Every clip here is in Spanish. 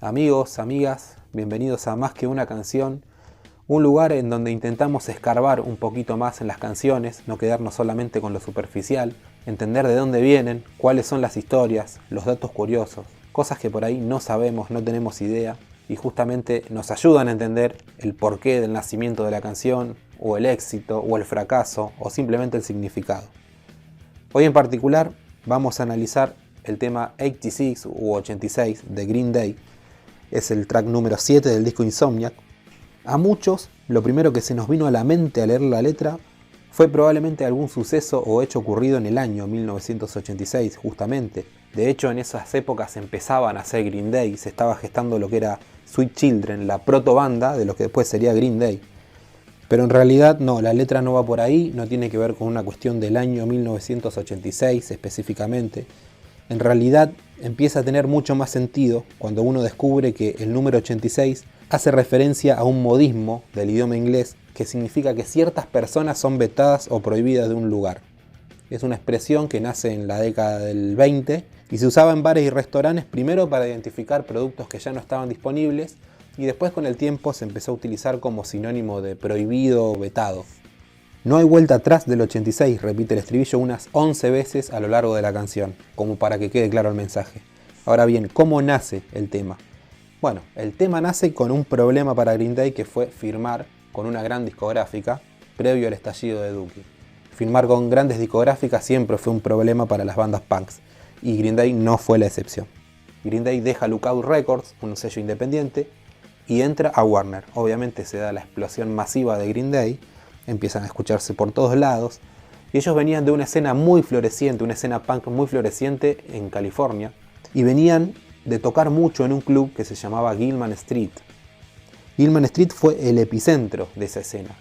Amigos, amigas, bienvenidos a Más que una canción, un lugar en donde intentamos escarbar un poquito más en las canciones, no quedarnos solamente con lo superficial, entender de dónde vienen, cuáles son las historias, los datos curiosos, cosas que por ahí no sabemos, no tenemos idea, y justamente nos ayudan a entender el porqué del nacimiento de la canción, o el éxito, o el fracaso, o simplemente el significado. Hoy en particular vamos a analizar el tema 86 u 86 de Green Day. Es el track número 7 del disco Insomniac. A muchos, lo primero que se nos vino a la mente al leer la letra fue probablemente algún suceso o hecho ocurrido en el año 1986, justamente. De hecho, en esas épocas empezaban a hacer Green Day, se estaba gestando lo que era Sweet Children, la protobanda de lo que después sería Green Day. Pero en realidad no, la letra no va por ahí, no tiene que ver con una cuestión del año 1986 específicamente. En realidad empieza a tener mucho más sentido cuando uno descubre que el número 86 hace referencia a un modismo del idioma inglés que significa que ciertas personas son vetadas o prohibidas de un lugar. Es una expresión que nace en la década del 20 y se usaba en bares y restaurantes primero para identificar productos que ya no estaban disponibles y después con el tiempo se empezó a utilizar como sinónimo de prohibido o vetado. No hay vuelta atrás del 86, repite el estribillo unas 11 veces a lo largo de la canción, como para que quede claro el mensaje. Ahora bien, ¿cómo nace el tema? Bueno, el tema nace con un problema para Green Day que fue firmar con una gran discográfica previo al estallido de Dookie. Firmar con grandes discográficas siempre fue un problema para las bandas punks, y Green Day no fue la excepción. Green Day deja Lookout Records, un sello independiente, y entra a Warner. Obviamente se da la explosión masiva de Green Day, empiezan a escucharse por todos lados, y ellos venían de una escena muy floreciente, una escena punk muy floreciente en California, y venían de tocar mucho en un club que se llamaba Gilman Street. Gilman Street fue el epicentro de esa escena.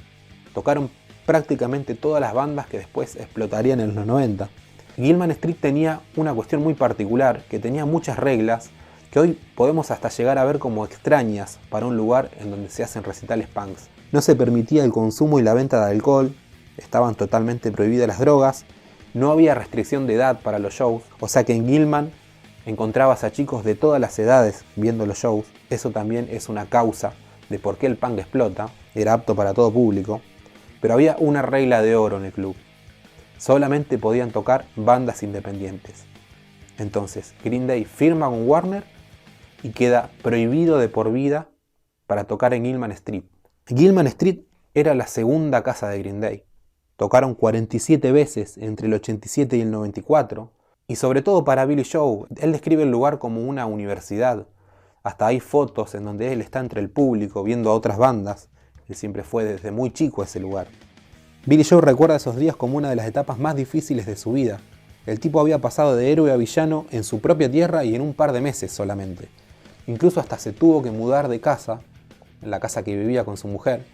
Tocaron prácticamente todas las bandas que después explotarían en los 90. Gilman Street tenía una cuestión muy particular, que tenía muchas reglas, que hoy podemos hasta llegar a ver como extrañas para un lugar en donde se hacen recitales punks. No se permitía el consumo y la venta de alcohol, estaban totalmente prohibidas las drogas, no había restricción de edad para los shows, o sea que en Gilman encontrabas a chicos de todas las edades viendo los shows. Eso también es una causa de por qué el punk explota, era apto para todo público, pero había una regla de oro en el club, solamente podían tocar bandas independientes. Entonces Green Day firma con Warner y queda prohibido de por vida para tocar en Gilman Street. Gilman Street era la segunda casa de Green Day. Tocaron 47 veces entre el 87 y el 94. Y sobre todo para Billy Joe, él describe el lugar como una universidad. Hasta hay fotos en donde él está entre el público viendo a otras bandas. Él siempre fue desde muy chico a ese lugar. Billy Joe recuerda esos días como una de las etapas más difíciles de su vida. El tipo había pasado de héroe a villano en su propia tierra y en un par de meses solamente. Incluso hasta se tuvo que mudar de casa, en la casa que vivía con su mujer,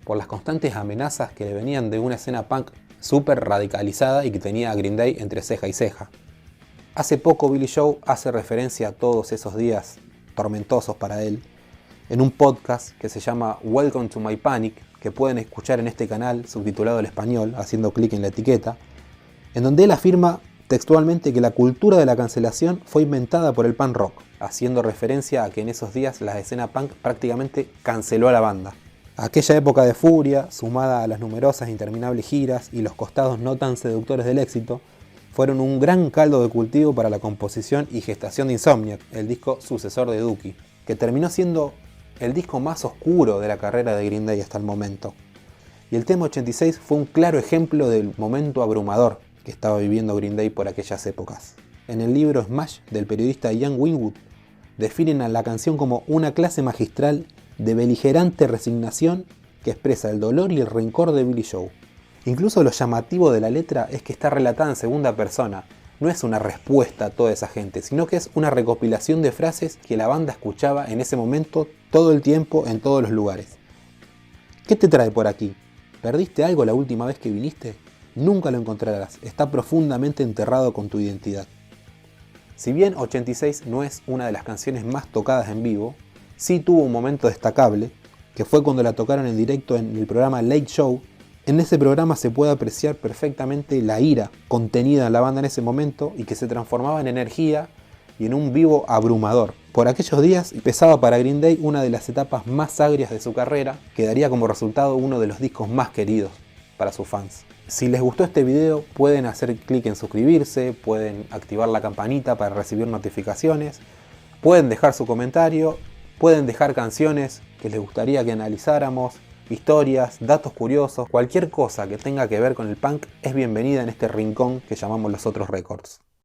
por las constantes amenazas que le venían de una escena punk súper radicalizada y que tenía a Green Day entre ceja y ceja. Hace poco Billy Joe hace referencia a todos esos días tormentosos para él en un podcast que se llama Welcome to My Panic, que pueden escuchar en este canal subtitulado al español haciendo clic en la etiqueta, en donde él afirma textualmente que la cultura de la cancelación fue inventada por el punk rock, haciendo referencia a que en esos días la escena punk prácticamente canceló a la banda. Aquella época de furia, sumada a las numerosas e interminables giras y los costados no tan seductores del éxito, fueron un gran caldo de cultivo para la composición y gestación de Insomniac, el disco sucesor de Dookie, que terminó siendo el disco más oscuro de la carrera de Green Day hasta el momento. Y el tema 86 fue un claro ejemplo del momento abrumador que estaba viviendo Green Day por aquellas épocas. En el libro Smash del periodista Ian Winwood, definen a la canción como una clase magistral de beligerante resignación que expresa el dolor y el rencor de Billy Joe. Incluso lo llamativo de la letra es que está relatada en segunda persona. No es una respuesta a toda esa gente, sino que es una recopilación de frases que la banda escuchaba en ese momento todo el tiempo en todos los lugares. ¿Qué te trae por aquí? ¿Perdiste algo la última vez que viniste? Nunca lo encontrarás, está profundamente enterrado con tu identidad. Si bien 86 no es una de las canciones más tocadas en vivo, sí tuvo un momento destacable, que fue cuando la tocaron en directo en el programa Late Show. En ese programa se puede apreciar perfectamente la ira contenida en la banda en ese momento y que se transformaba en energía y en un vivo abrumador. Por aquellos días empezaba para Green Day una de las etapas más agrias de su carrera, que daría como resultado uno de los discos más queridos para sus fans. Si les gustó este video, pueden hacer clic en suscribirse, pueden activar la campanita para recibir notificaciones, pueden dejar su comentario, pueden dejar canciones que les gustaría que analizáramos, historias, datos curiosos, cualquier cosa que tenga que ver con el punk es bienvenida en este rincón que llamamos Los Otros Records.